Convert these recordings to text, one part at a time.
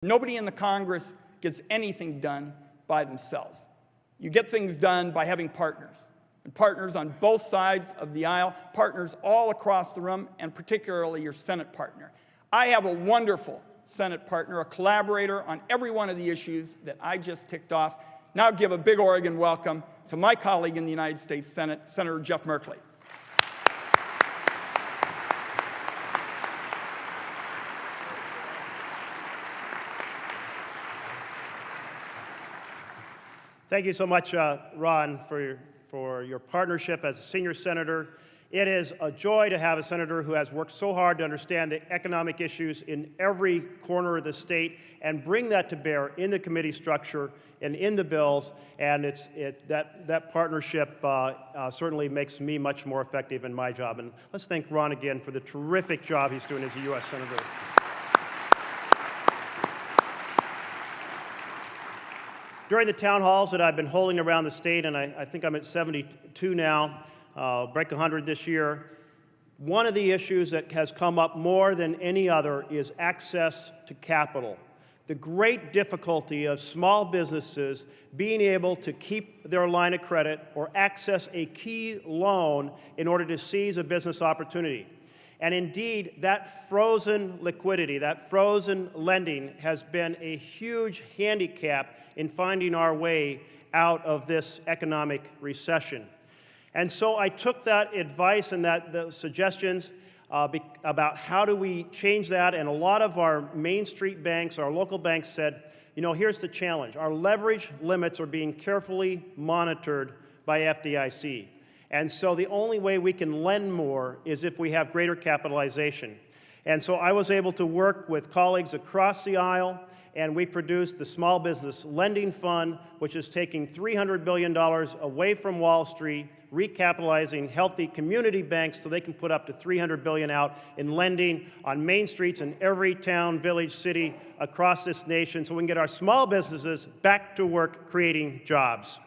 Nobody in the Congress gets anything done by themselves. You get things done by having partners, and partners on both sides of the aisle, partners all across the room, and particularly your Senate partner. I have a wonderful Senate partner, a collaborator on every one of the issues that I just ticked off. Now give a big Oregon welcome to my colleague in the United States Senate, Senator Jeff Merkley. Thank you so much, Ron, for your partnership as a senior senator. It is a joy to have a senator who has worked so hard to understand the economic issues in every corner of the state and bring that to bear in the committee structure and in the bills. And that partnership certainly makes me much more effective in my job. And let's thank Ron again for the terrific job he's doing as a U.S. Senator. During the town halls that I've been holding around the state, and I think I'm at 72 now, break 100 this year, one of the issues that has come up more than any other is access to capital. The great difficulty of small businesses being able to keep their line of credit or access a key loan in order to seize a business opportunity. And indeed, that frozen liquidity, that frozen lending has been a huge handicap in finding our way out of this economic recession. And so I took that advice and the suggestions about how do we change that, and a lot of our Main Street banks, our local banks said, you know, here's the challenge. Our leverage limits are being carefully monitored by FDIC. And so the only way we can lend more is if we have greater capitalization. And so I was able to work with colleagues across the aisle, and we produced the Small Business Lending Fund, which is taking $300 billion away from Wall Street, recapitalizing healthy community banks so they can put up to $300 billion out in lending on main streets in every town, village, city across this nation so we can get our small businesses back to work creating jobs.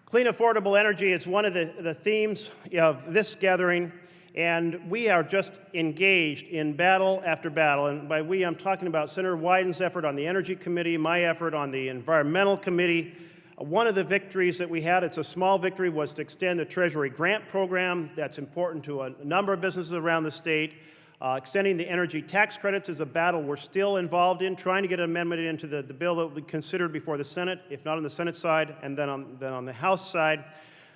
Clean, affordable energy is one of the themes of this gathering, and we are just engaged in battle after battle. And by we, I'm talking about Senator Wyden's effort on the Energy Committee, my effort on the Environmental Committee. One of the victories that we had, it's a small victory, was to extend the Treasury grant program. That's important to a number of businesses around the state. Extending the energy tax credits is a battle we're still involved in, trying to get an amendment into the bill that will be considered before the Senate, if not on the Senate side, and then on the House side.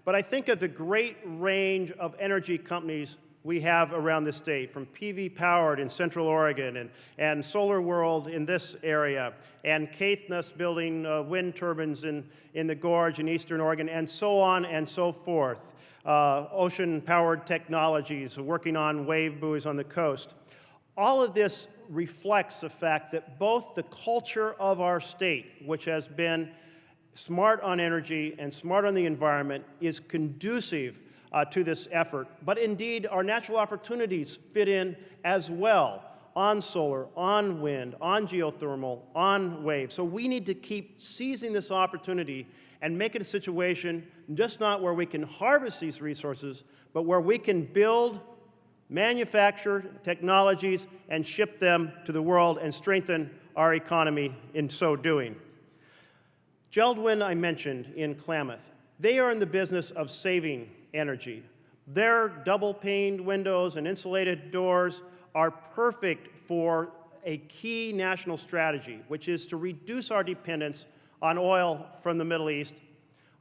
But I think of the great range of energy companies we have around the state, from PV Powered in Central Oregon and Solar World in this area, and Caithness building wind turbines in the Gorge in Eastern Oregon, and so on and so forth. Ocean-powered technologies, working on wave buoys on the coast. All of this reflects the fact that both the culture of our state, which has been smart on energy and smart on the environment, is conducive to this effort. But indeed, our natural opportunities fit in as well, on solar, on wind, on geothermal, on wave. So we need to keep seizing this opportunity and make it a situation just not where we can harvest these resources, but where we can build, manufacture technologies, and ship them to the world and strengthen our economy in so doing. Geldwin, I mentioned in Klamath, they are in the business of saving energy. Their double-paned windows and insulated doors are perfect for a key national strategy, which is to reduce our dependence on oil from the Middle East.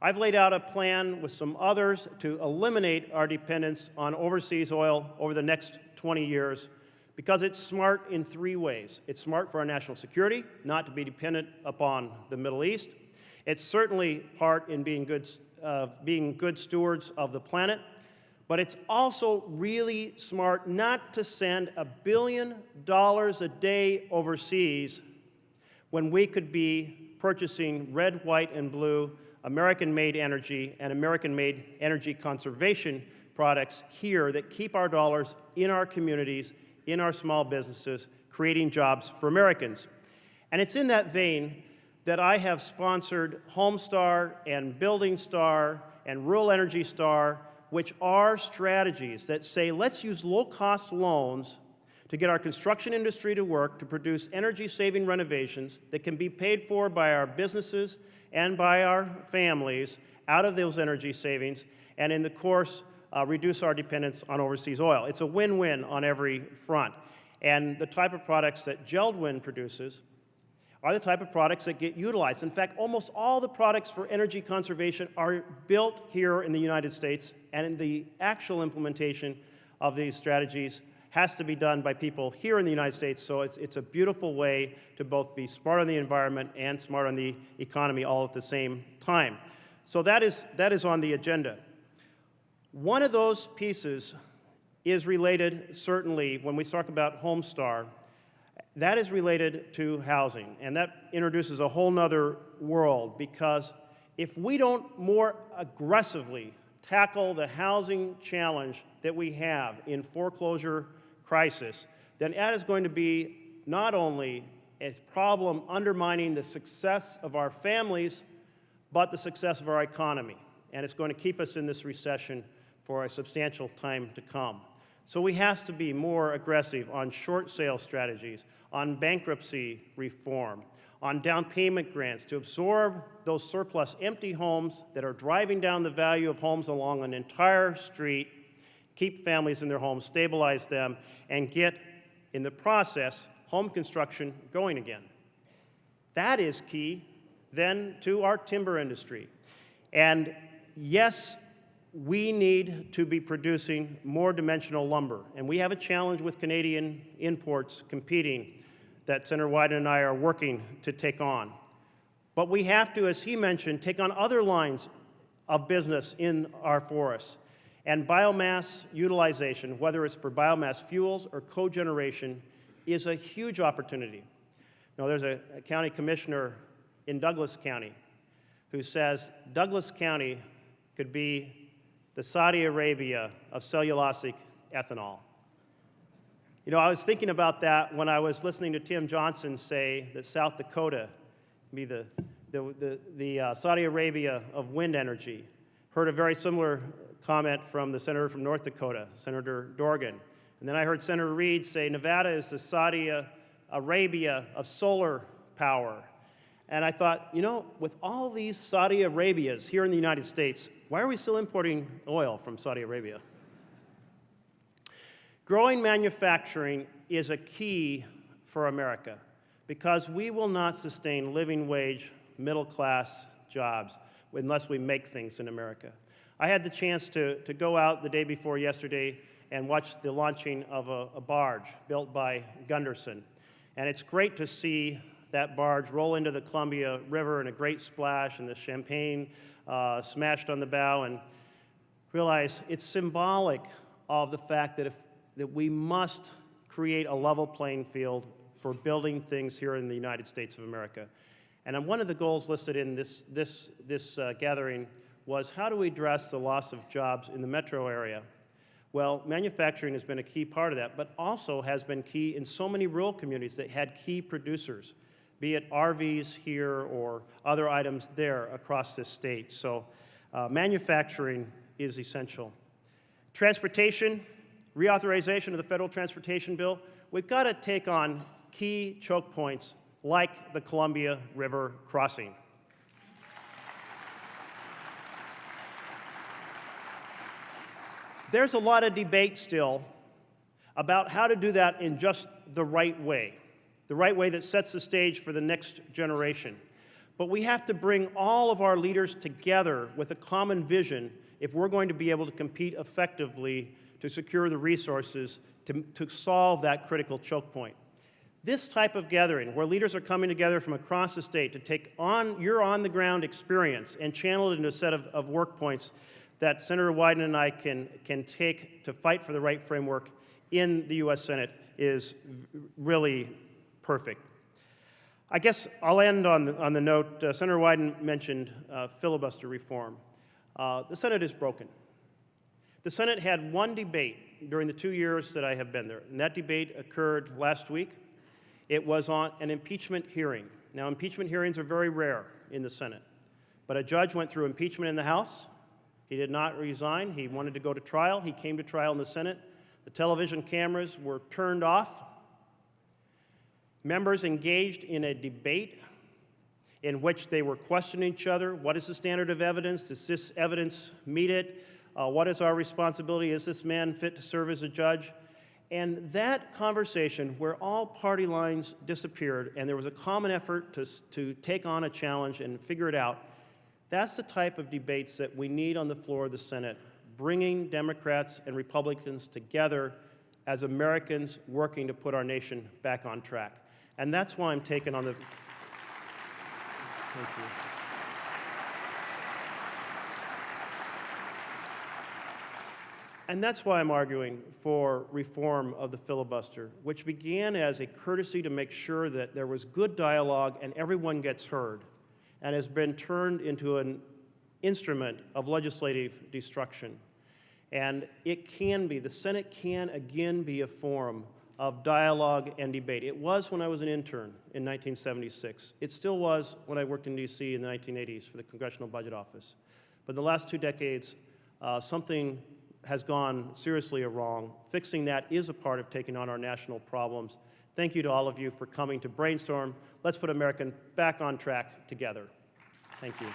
I've laid out a plan with some others to eliminate our dependence on overseas oil over the next 20 years because it's smart in three ways. It's smart for our national security, not to be dependent upon the Middle East. It's certainly part in being good stewards of the planet, but it's also really smart not to send $1 billion a day overseas when we could be purchasing red, white, and blue American-made energy and American-made energy conservation products here that keep our dollars in our communities, in our small businesses, creating jobs for Americans. And it's in that vein that I have sponsored Homestar and Building Star and Rural Energy Star which are strategies that say, let's use low-cost loans to get our construction industry to work to produce energy-saving renovations that can be paid for by our businesses and by our families out of those energy savings, and in the course, reduce our dependence on overseas oil. It's a win-win on every front. And the type of products that JELD-WIN produces are the type of products that get utilized. In fact, almost all the products for energy conservation are built here in the United States, and the actual implementation of these strategies has to be done by people here in the United States, so it's a beautiful way to both be smart on the environment and smart on the economy all at the same time. So that is on the agenda. One of those pieces is related, certainly, when we talk about Homestar, that is related to housing, and that introduces a whole nother world, because if we don't more aggressively tackle the housing challenge that we have in foreclosure crisis, then that is going to be not only a problem undermining the success of our families, but the success of our economy, and it's going to keep us in this recession for a substantial time to come. So we have to be more aggressive on short sale strategies, on bankruptcy reform, on down payment grants to absorb those surplus empty homes that are driving down the value of homes along an entire street, keep families in their homes, stabilize them, and get, in the process, home construction going again. That is key, then, to our timber industry. And yes, we need to be producing more dimensional lumber. And we have a challenge with Canadian imports competing that Senator Wyden and I are working to take on. But we have to, as he mentioned, take on other lines of business in our forests. And biomass utilization, whether it's for biomass fuels or cogeneration, is a huge opportunity. Now, there's a county commissioner in Douglas County who says Douglas County could be the Saudi Arabia of cellulosic ethanol. You know, I was thinking about that when I was listening to Tim Johnson say that South Dakota be the Saudi Arabia of wind energy. Heard a very similar comment from the senator from North Dakota, Senator Dorgan. And then I heard Senator Reed say Nevada is the Saudi Arabia of solar power. And I thought, you know, with all these Saudi Arabias here in the United States, why are we still importing oil from Saudi Arabia? Growing manufacturing is a key for America because we will not sustain living wage, middle class jobs unless we make things in America. I had the chance to go out the day before yesterday and watch the launching of a barge built by Gunderson. And it's great to see that barge roll into the Columbia River in a great splash and the champagne smashed on the bow, and realize it's symbolic of the fact that we must create a level playing field for building things here in the United States of America. And one of the goals listed in this gathering was how do we address the loss of jobs in the metro area? Well, manufacturing has been a key part of that, but also has been key in so many rural communities that had key producers, be it RVs here or other items there across this state. So manufacturing is essential. Transportation, reauthorization of the federal transportation bill. We've got to take on key choke points like the Columbia River crossing. There's a lot of debate still about how to do that in just the right way that sets the stage for the next generation. But we have to bring all of our leaders together with a common vision if we're going to be able to compete effectively to secure the resources to solve that critical choke point. This type of gathering, where leaders are coming together from across the state to take on your on-the-ground experience and channel it into a set of work points that Senator Wyden and I can take to fight for the right framework in the U.S. Senate is really perfect. I guess I'll end on the note, Senator Wyden mentioned filibuster reform. The Senate is broken. The Senate had one debate during the 2 years that I have been there, and that debate occurred last week. It was on an impeachment hearing. Now, impeachment hearings are very rare in the Senate, but a judge went through impeachment in the House. He did not resign. He wanted to go to trial. He came to trial in the Senate. The television cameras were turned off. Members engaged in a debate in which they were questioning each other. What is the standard of evidence? Does this evidence meet it? What is our responsibility? Is this man fit to serve as a judge? And that conversation, where all party lines disappeared and there was a common effort to take on a challenge and figure it out, that's the type of debates that we need on the floor of the Senate, bringing Democrats and Republicans together as Americans working to put our nation back on track. And that's why I'm taking on the... Thank you. And that's why I'm arguing for reform of the filibuster, which began as a courtesy to make sure that there was good dialogue and everyone gets heard, and has been turned into an instrument of legislative destruction. And it can be, the Senate can again be a forum of dialogue and debate. It was when I was an intern in 1976. It still was when I worked in DC in the 1980s for the Congressional Budget Office. But in the last 2 decades, something has gone seriously wrong. Fixing that is a part of taking on our national problems. Thank you to all of you for coming to brainstorm. Let's put America back on track together. Thank you.